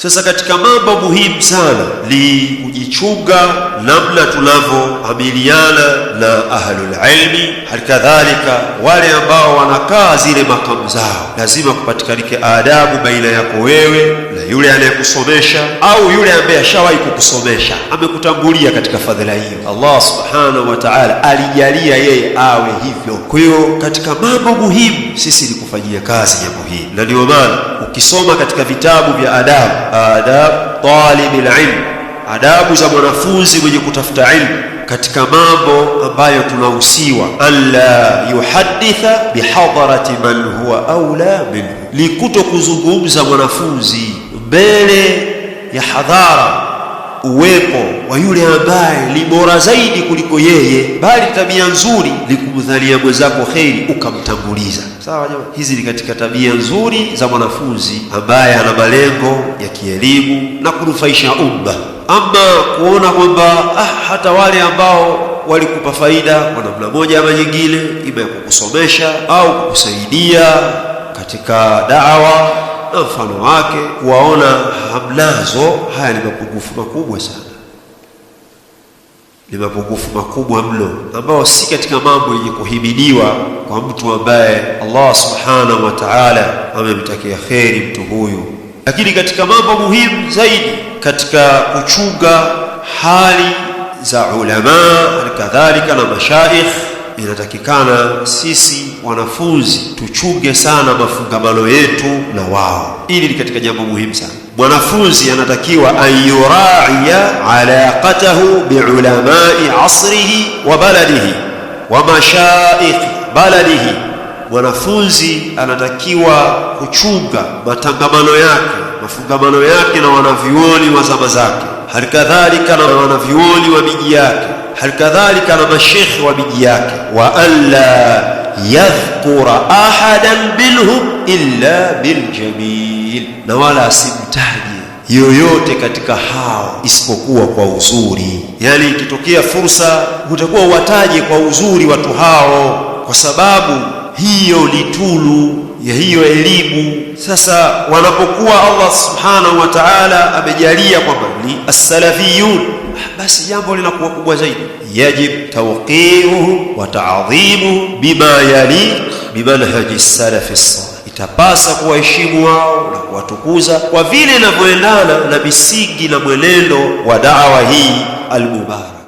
Sasa katika mambo muhimu sana ni kujichunga namna tunavyoamiliana na ahlul ilmi. Halikadhalika wale ambao wanakaa zile makamu zao, lazima kupatikanike adabu baina yako wewe na yule anayekusomesha au yule ambaye ashawahi kukusomesha, amekutangulia katika fadhila hiyo. Allah subhanahu wa ta'ala alijalia yeye awe hivyo. Kwa hiyo katika mambo muhimu sisi ni kufanyia kazi jambo hili, na ndio maana ukisoma katika vitabu vya adabu, adab talibil ilm, adabu za mwanafunzi mwenye kutafuta ilmu, katika mambo ambayo tunahusiwa, alla yuhaditha bihadarati man huwa aula minhu, ni kuto kuzungumza mwanafunzi mbele ya hadhara, uwepo wa yule ambaye ni bora zaidi kuliko yeye, bali tabia nzuri ni kumdhania mwenzako kheri ukamtanguliza. Sawa jamani, hizi ni katika tabia nzuri za mwanafunzi ambaye ana malengo ya kielimu na kunufaisha umma. Ama kuona kwamba hata wale ambao walikupa faida kwa namna moja ama nyingine, ima ya kukusomesha au kukusaidia katika da'wa na mfano wake, kuwaona hamnazo, haya ni mapungufu makubwa sana, ni mapungufu makubwa mno, ambao si katika mambo yenye kuhimidiwa kwa mtu ambaye Allah subhanahu wa ta'ala amemtakia kheri mtu huyu. Lakini katika mambo muhimu zaidi katika kuchunga hali za ulama kadhalika na mashaikh, inatakikana sisi wanafunzi tuchunge sana mafungamano yetu na wao. Hili ni katika jambo muhimu sana. Mwanafunzi anatakiwa ayuraiya alaqatahu biulamai asrihi wa baladihi wa mashaikh baladihi. Mwanafunzi anatakiwa kuchunga matangamano yake, mafungamano yake na wanavyuoni wa zama zake, halikadhalika na wanavyuoni wa miji yake, halikadhalika na mashekhi wa miji yake. Wa alla yadhkura ahadan minhum illa biljamil, na wala asimtaje yoyote katika hao isipokuwa kwa uzuri. Yani ikitokea fursa utakuwa wataje kwa uzuri watu hao, kwa sababu hiyo ni tunu ya hiyo elimu. Sasa wanapokuwa Allah subhanahu wa ta'ala amejalia kwamba ni as-salafiyun, basi jambo linakuwa kubwa zaidi. Yajib tawqiruhum wa ta'dhimuhum bima yaliq bimanhaji as-salaf as-salih, itapasa kuwaheshimu wao na kuwatukuza kwa vile inavyoendana na misingi na mwenendo wa da'wa hii al-mubarak.